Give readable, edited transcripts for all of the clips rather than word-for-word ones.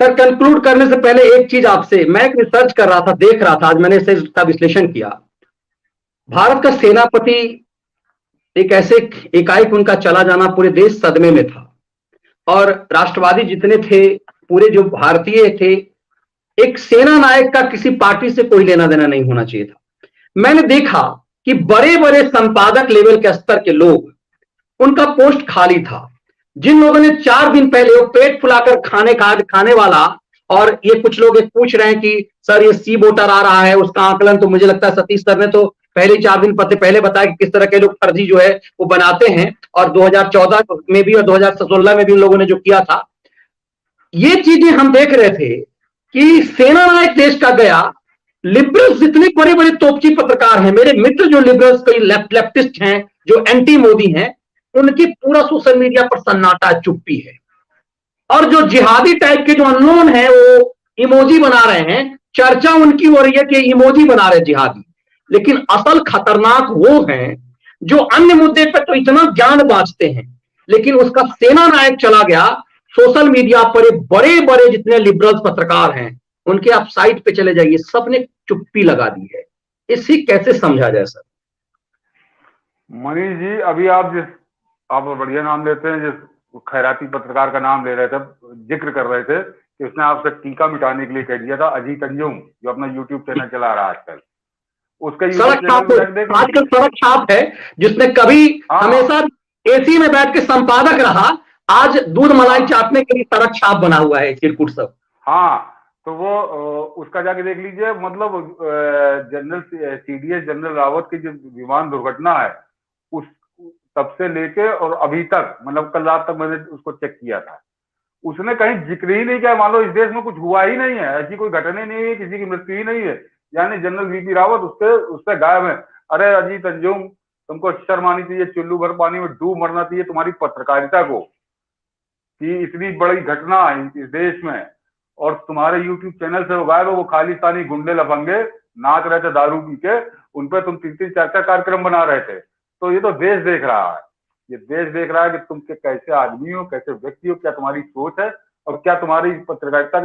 Sir conclude करने से पहले एक चीज आपसे, मैं एक रिसर्च कर रहा था, देख रहा था, आज मैंने इसका विश्लेषण किया। भारत का सेनापति एक ऐसे एकाएक उनका चला जाना पूरे देश सदमे में था, और राष्ट्रवादी जितने थे, पूरे जो भारतीय थे, एक सेना नायक का किसी पार्टी से कोई लेना देना नहीं होना चाहिए था। मैंने देखा कि बड़े बड़े संपादक लेवल के स्तर के लोग, उनका पोस्ट खाली था। जिन लोगों ने 4 दिन पहले वो पेट फुलाकर खाने वाला, और ये कुछ लोग एक पूछ रहे हैं कि सर ये सी वोटर आ रहा है, उसका आकलन तो मुझे लगता है सतीश सर ने तो पहले 4 दिन पहले बताया कि किस तरह के लोग फर्जी जो है वो बनाते हैं, और 2014 में भी और 2016 में भी उन लोगों ने जो किया था। ये चीजें हम देख रहे थे कि सेना नायक देश का गया। लिबरल्स जितने बड़े बड़े तोपची पत्रकार हैं, मेरे मित्र जो लिबरल्स कई लेफ्टिस्ट हैं, जो एंटी मोदी हैं, उनकी पूरा सोशल मीडिया पर सन्नाटा, चुप्पी है। और जो जिहादी टाइप के जो अननोन है वो इमोजी बना रहे हैं, चर्चा उनकी हो रही है कि इमोजी बना रहे जिहादी। लेकिन असल खतरनाक वो हैं जो अन्य मुद्दे पर तो इतना ज्ञान बांटते हैं, लेकिन उसका सेना नायक चला गया। सोशल मीडिया पर बड़े बड़े जितने लिबरल्स पत्रकार हैं, उनके आप साइट पे चले जाइए, सबने चुप्पी लगा दी है। इसी कैसे समझा जाए सर? मनीष जी, अभी आप बढ़िया नाम लेते हैं, जिस खैराती पत्रकार का नाम ले रहे थे, जिक्र कर रहे थे कि उसने आपसे टीका मिटाने के लिए कह दिया था, अजीत अंजुम, जो अपना यूट्यूब चैनल चला रहा है आजकल, उसका आजकल सड़क छाप है, जिसने कभी हमेशा एसी में बैठ के संपादक रहा, आज दूध मलाई चाटने के लिए सड़क छाप बना हुआ है चिरकुट सब। हाँ, तो वो उसका जाके देख लीजिए। मतलब जनरल सीडीएस जनरल रावत की जो विमान दुर्घटना है, उस तब से लेके और अभी तक, मतलब कल रात तक मैंने उसको चेक किया था, उसने कहीं जिक्र ही नहीं किया। मान लो इस देश में कुछ हुआ ही नहीं है, ऐसी कोई घटना नहीं है, किसी की मृत्यु ही नहीं है, यानी जनरल वीपी रावत उससे गायब है। अरे अजीत अंजुम, तुमको शर्म आनी चाहिए, चुल्लू भर पानी में डूब मरना चाहिए तुम्हारी पत्रकारिता को, कि इतनी बड़ी घटना है इस देश में और तुम्हारे यूट्यूब चैनल से वो गायब है। वो खालिस्तानी गुंडे लफंगे नाच रहे थे दारू पी के, उन पर तुम 3-4 कार्यक्रम बना रहे थे। तो ये तो देश देख रहा है, ये देश देख रहा है कि तुम कैसे आदमी हो, कैसे व्यक्ति हो, क्या तुम्हारी सोच है, और क्या तुम्हारी पत्रकारिता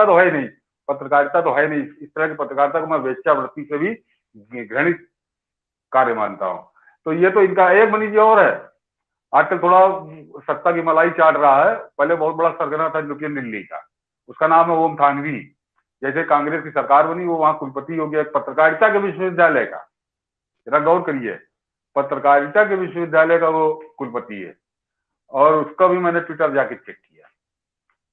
तो है नहीं, पत्रकारिता तो है नहीं। इस तरह की पत्रकारिता को मैं वेश्यावृत्ति से भी घृणित कार्य मानता हूँ। तो ये तो इनका एक मनीष जी और है, आजकल थोड़ा सत्ता की मलाई चाट रहा है। पहले बहुत बड़ा सरगना था लुकियन दिल्ली का, उसका नाम है ओम थानवी। जैसे कांग्रेस की सरकार बनी, वो वहां कुलपति हो गया पत्रकारिता के विश्वविद्यालय का। जरा गौर करिए, पत्रकारिता के विश्वविद्यालय का वो कुलपति है, और उसका भी मैंने ट्विटर जाके चेक किया,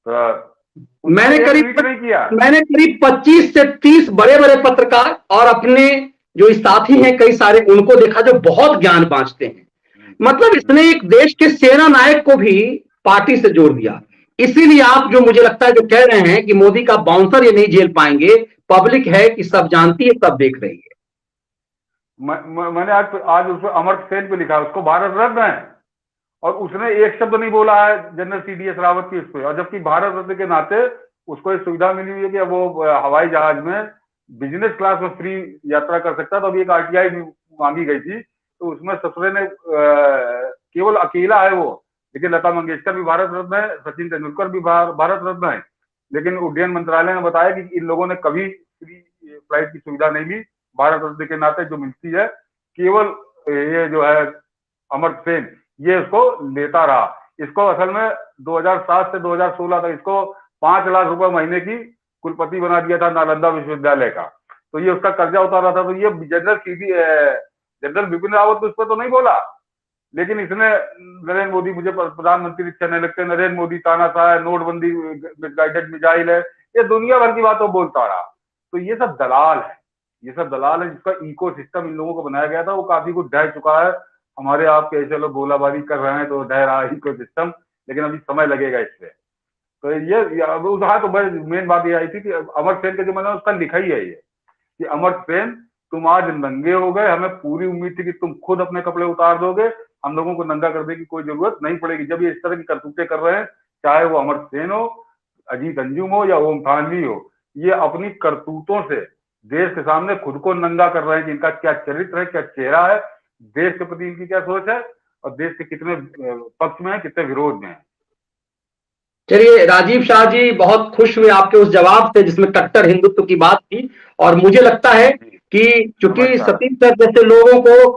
तो मैंने करीब 25 से 30 बड़े बड़े पत्रकार और अपने जो साथी हैं कई सारे, उनको देखा जो बहुत ज्ञान बांटते हैं। मतलब इसने एक देश के सेना नायक को भी पार्टी से जोड़ दिया। इसीलिए आप जो मुझे लगता है जो कह रहे हैं कि मोदी का बाउंसर ये नहीं झेल पाएंगे, पब्लिक है कि सब जानती है, सब देख रही है। मैंने आज उस पर अमर्त्य सेन पे लिखा, उसको भारत रत्न है, और उसने एक शब्द नहीं बोला है जनरल सीडीएस रावत की उस पर। और जबकि भारत रत्न के नाते उसको एक सुविधा मिली हुई है कि वो हवाई जहाज में बिजनेस क्लास में फ्री यात्रा कर सकता। तो अभी एक आरटीआई मांगी गई थी, तो उसमें ससुरे ने केवल अकेला है वो, लेकिन लता मंगेशकर भी भारत रत्न है, सचिन तेंदुलकर भी भारत रत्न है। लेकिन उड्डयन मंत्रालय ने बताया कि इन लोगों ने कभी फ्री फ्लाइट की सुविधा नहीं ली। भारत रत्न के नाते जो मिलती है केवल ये जो है अमर्त्य सेन, ये उसको लेता रहा। इसको असल में 2007 से 2016 तक इसको 5 लाख रुपए महीने की कुलपति बना दिया था नालंदा विश्वविद्यालय का। तो ये उसका कर्जा उतार रहा था। तो ये जनरल बिपिन रावत उस पर तो नहीं बोला, लेकिन इसने नरेंद्र मोदी मुझे प्रधानमंत्री अच्छे नहीं लगते, नरेंद्र मोदी तानाशाह है, नोटबंदी गाइडेड मिसाइल है, ये दुनिया भर की बातों बोलता रहा। तो ये सब दलाल है, ये सब दलाल है, जिसका इकोसिस्टम इन लोगों को बनाया गया था, वो काफी कुछ ढह चुका है। हमारे आपके ऐसे लोग गोलाबारी कर रहे हैं तो ढह रहा है इकोसिस्टम, लेकिन अभी समय लगेगा इससे। तो ये हाँ, तो मेन बात ये आई थी कि अमर्त्य सेन का जो मैंने उसका लिखा ही है ये, कि अमर्त्य सेन तुम आज नंगे हो गए, हमें पूरी उम्मीद थी कि तुम खुद अपने कपड़े उतार दोगे, हम लोगों को नंगा करने की कोई जरूरत नहीं पड़ेगी। जब ये इस तरह की करतूतें कर रहे हैं, चाहे वो अमर्त्य सेन हो, अजीत अंजुम हो या ओम थानवी हो, ये अपनी करतूतों से देश के सामने खुद को नंगा कर रहे हैं कि इनका क्या चरित्र है, क्या चेहरा है, देश के प्रति इनकी क्या सोच है, और देश के कितने पक्ष में है, कितने विरोध में है। चलिए राजीव शाह जी, बहुत खुश हुए आपके उस जवाब से जिसमें कट्टर हिंदुत्व की बात थी। और मुझे लगता है कि चूंकि नमस्कार। सतीश सर जैसे लोगों को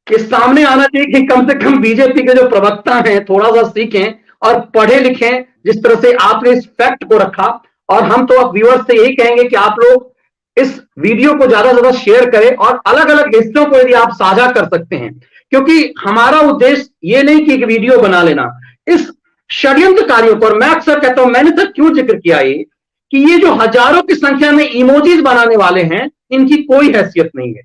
के सामने आना चाहिए कि कम से कम बीजेपी के जो प्रवक्ता हैं थोड़ा सा सीखें और पढ़े लिखें, जिस तरह से आपने इस फैक्ट को रखा। और हम तो अब व्यूअर्स से यही कहेंगे कि आप लोग इस वीडियो को ज्यादा से ज्यादा शेयर करें और अलग अलग हिस्सों को यदि आप साझा कर सकते हैं, क्योंकि हमारा उद्देश्य ये नहीं कि एक वीडियो बना लेना, इस षड्यंत्रकारियों को। और मैं अक्सर कहता हूं, मैंने सर क्यों जिक्र किया ये, कि ये जो हजारों की संख्या में इमोजीज बनाने वाले हैं, इनकी कोई हैसियत नहीं है।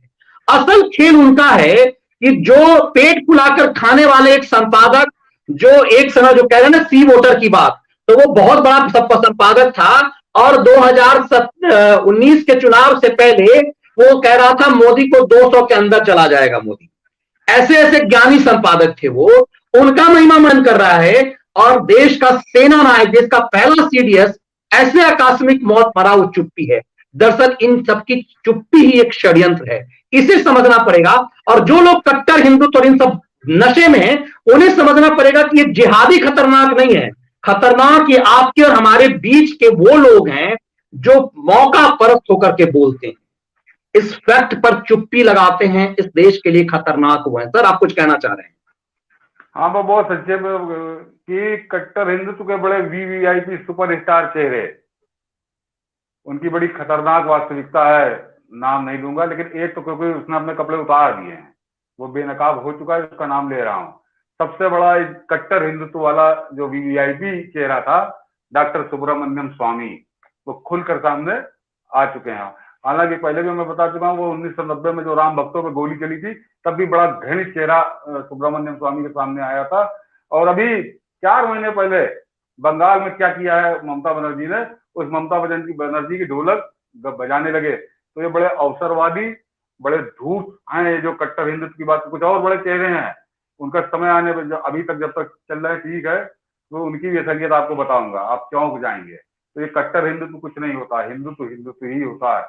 असल खेल उनका है कि जो पेट फुलाकर खाने वाले एक संपादक, जो एक समय जो कह रहे हैं ना सी वोटर की बात, तो वो बहुत बड़ा संपादक था और 2019 के चुनाव से पहले वो कह रहा था मोदी को 200 के अंदर चला जाएगा मोदी। ऐसे ऐसे ज्ञानी संपादक थे वो, उनका महिमा मन कर रहा है। और देश का सेना नायक, देश का पहला सीडीएस ऐसे आकस्मिक मौत मरा, वो चुप्पी है। दरअसल इन सबकी चुप्पी ही एक षड्यंत्र है, इसे समझना पड़ेगा। और जो लोग कट्टर हिंदुत्व और इन सब नशे में हैं, उन्हें समझना पड़ेगा कि ये जिहादी खतरनाक नहीं है, खतरनाक ये आपके और हमारे बीच के वो लोग हैं जो मौका परस्त होकर के बोलते हैं, इस फैक्ट पर चुप्पी लगाते हैं, इस देश के लिए खतरनाक हुए हैं। सर आप कुछ कहना चाह रहे हैं? हाँ, वो बहुत सच्चे कि कट्टर हिंदुत्व के बड़े वीवीआईपी सुपरस्टार चेहरे, उनकी बड़ी खतरनाक वास्तविकता है। नाम नहीं लूंगा, लेकिन एक तो क्योंकि उसने अपने कपड़े उतार दिए हैं, वो बेनकाब हो चुका है, उसका नाम ले रहा हूँ। सबसे बड़ा एक कट्टर हिंदुत्व वाला जो वीवीआईपी चेहरा था, डॉक्टर सुब्रमण्यम स्वामी, वो खुलकर सामने आ चुके हैं। हालांकि पहले भी मैं बता चुका हूँ, वो 1990 में जो राम भक्तों पे गोली चली थी, तब भी बड़ा घृणित चेहरा सुब्रमण्यम स्वामी के सामने आया था। और अभी 4 महीने पहले बंगाल में क्या किया है ममता बनर्जी ने, उस ममता बनर्जी की ढोलक बजाने लगे। तो ये बड़े अवसरवादी, बड़े धूर्त हैं ये जो कट्टर हिंदुत्व की बात। कुछ और बड़े चेहरे हैं, उनका समय आने पर, अभी तक जब तक चल रहा है ठीक है, तो उनकी भी असलियत आपको बताऊंगा, आप चौंक जाएंगे। तो ये कट्टर हिंदुत्व कुछ नहीं होता, हिंदुत्व हिंदुत्व ही होता है।